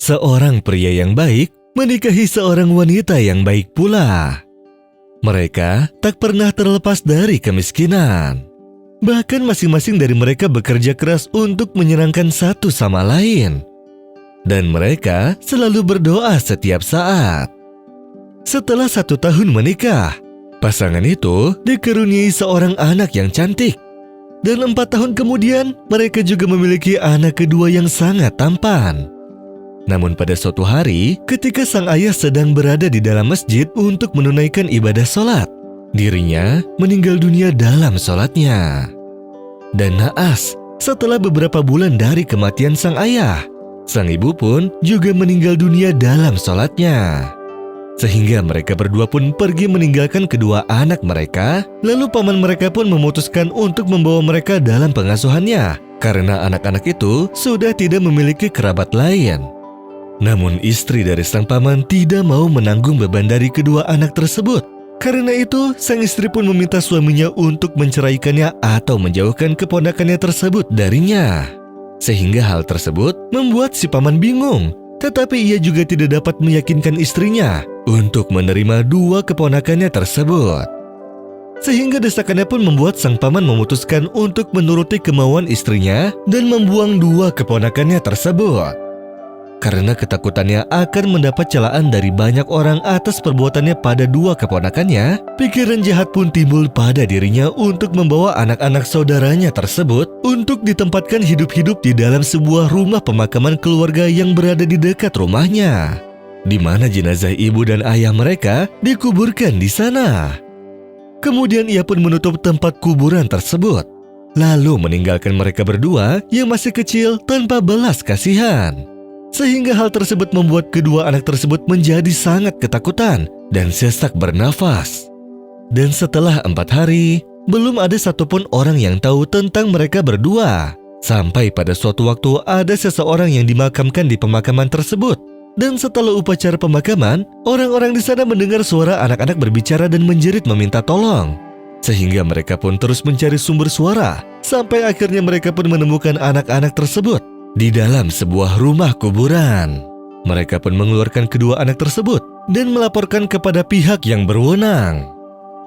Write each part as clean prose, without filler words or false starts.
Seorang pria yang baik menikahi seorang wanita yang baik pula. Mereka tak pernah terlepas dari kemiskinan. Bahkan masing-masing dari mereka bekerja keras untuk menyenangkan satu sama lain. Dan mereka selalu berdoa setiap saat. Setelah 1 tahun menikah, pasangan itu dikaruniai seorang anak yang cantik. Dan 4 tahun kemudian, mereka juga memiliki anak kedua yang sangat tampan. Namun pada suatu hari, ketika sang ayah sedang berada di dalam masjid untuk menunaikan ibadah sholat, dirinya meninggal dunia dalam sholatnya. Dan naas, setelah beberapa bulan dari kematian sang ayah, sang ibu pun juga meninggal dunia dalam sholatnya. Sehingga mereka berdua pun pergi meninggalkan kedua anak mereka, lalu paman mereka pun memutuskan untuk membawa mereka dalam pengasuhannya, karena anak-anak itu sudah tidak memiliki kerabat lain. Namun istri dari sang paman tidak mau menanggung beban dari kedua anak tersebut. Karena itu, sang istri pun meminta suaminya untuk menceraikannya atau menjauhkan keponakannya tersebut darinya. Sehingga hal tersebut membuat si paman bingung. Tetapi ia juga tidak dapat meyakinkan istrinya untuk menerima 2 keponakannya tersebut. Sehingga desakannya pun membuat sang paman memutuskan untuk menuruti kemauan istrinya dan membuang 2 keponakannya tersebut. Karena ketakutannya akan mendapat celaan dari banyak orang atas perbuatannya pada 2 keponakannya, pikiran jahat pun timbul pada dirinya untuk membawa anak-anak saudaranya tersebut untuk ditempatkan hidup-hidup di dalam sebuah rumah pemakaman keluarga yang berada di dekat rumahnya, di mana jenazah ibu dan ayah mereka dikuburkan di sana. Kemudian ia pun menutup tempat kuburan tersebut, lalu meninggalkan mereka berdua yang masih kecil tanpa belas kasihan. Sehingga hal tersebut membuat kedua anak tersebut menjadi sangat ketakutan dan sesak bernafas. Dan setelah 4 hari, belum ada satupun orang yang tahu tentang mereka berdua. Sampai pada suatu waktu ada seseorang yang dimakamkan di pemakaman tersebut. Dan setelah upacara pemakaman, orang-orang di sana mendengar suara anak-anak berbicara dan menjerit meminta tolong. Sehingga mereka pun terus mencari sumber suara, sampai akhirnya mereka pun menemukan anak-anak tersebut di dalam sebuah rumah kuburan. Mereka pun mengeluarkan kedua anak tersebut dan melaporkan kepada pihak yang berwenang.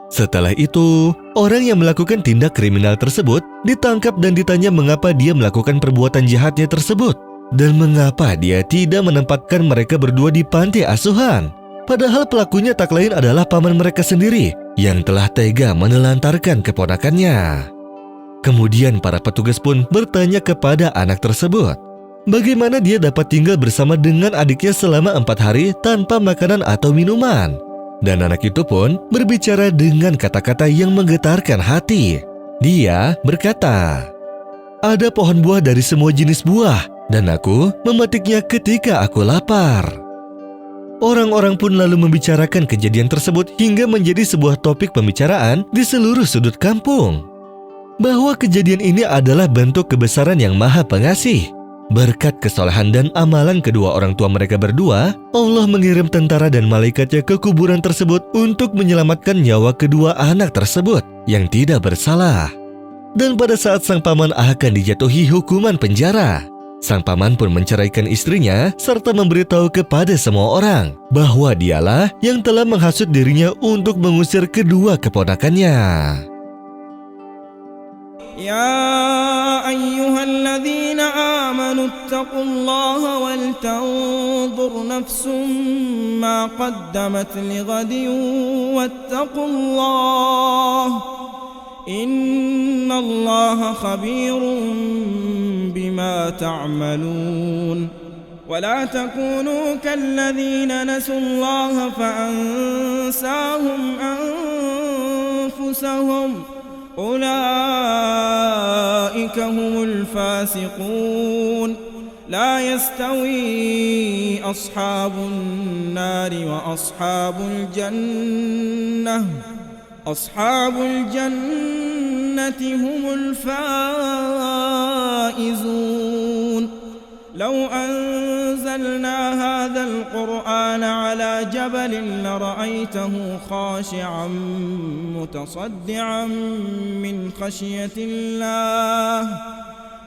Setelah itu, orang yang melakukan tindak kriminal tersebut ditangkap dan ditanya mengapa dia melakukan perbuatan jahatnya tersebut dan mengapa dia tidak menempatkan mereka berdua di panti asuhan. Padahal pelakunya tak lain adalah paman mereka sendiri yang telah tega menelantarkan keponakannya. Kemudian para petugas pun bertanya kepada anak tersebut, bagaimana dia dapat tinggal bersama dengan adiknya selama 4 hari tanpa makanan atau minuman. Dan anak itu pun berbicara dengan kata-kata yang menggetarkan hati. Dia berkata, ada pohon buah dari semua jenis buah, dan aku memetiknya ketika aku lapar. Orang-orang pun lalu membicarakan kejadian tersebut hingga menjadi sebuah topik pembicaraan di seluruh sudut kampung. Bahwa kejadian ini adalah bentuk kebesaran yang Maha Pengasih. Berkat kesolehan dan amalan kedua orang tua mereka berdua, Allah mengirim tentara dan malaikatnya ke kuburan tersebut untuk menyelamatkan nyawa kedua anak tersebut yang tidak bersalah. Dan pada saat sang paman akan dijatuhi hukuman penjara, sang paman pun menceraikan istrinya serta memberitahu kepada semua orang bahwa dialah yang telah menghasut dirinya untuk mengusir kedua keponakannya. يا أيها الذين آمنوا اتقوا الله ولتنظر نفس ما قدمت لغد واتقوا الله إن الله خبير بما تعملون ولا تكونوا كالذين نسوا الله فأنساهم أنفسهم أولئك هم الفاسقون لا يستوي أصحاب النار وأصحاب الجنة هم الفائزون لو أنزلنا هذا القرآن على جبل لرأيته خاشعا متصدعا من خشية الله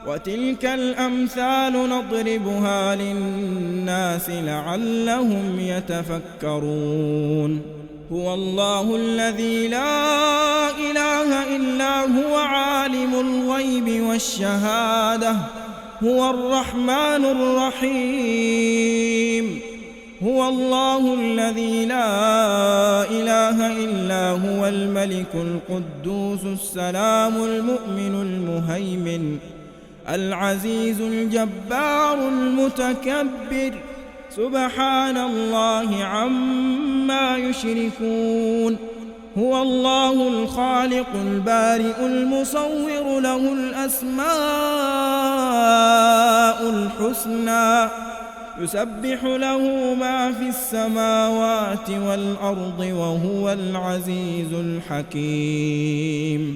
وتلك الأمثال نضربها للناس لعلهم يتفكرون هو الله الذي لا إله إلا هو عالم الغيب والشهادة هو الرحمن الرحيم هو الله الذي لا إله إلا هو الملك القدوس السلام المؤمن المهيمن العزيز الجبار المتكبر سبحان الله عما يشركون هو الله الخالق البارئ المصور له الأسماء الحسنى يسبح له ما في السماوات والأرض وهو العزيز الحكيم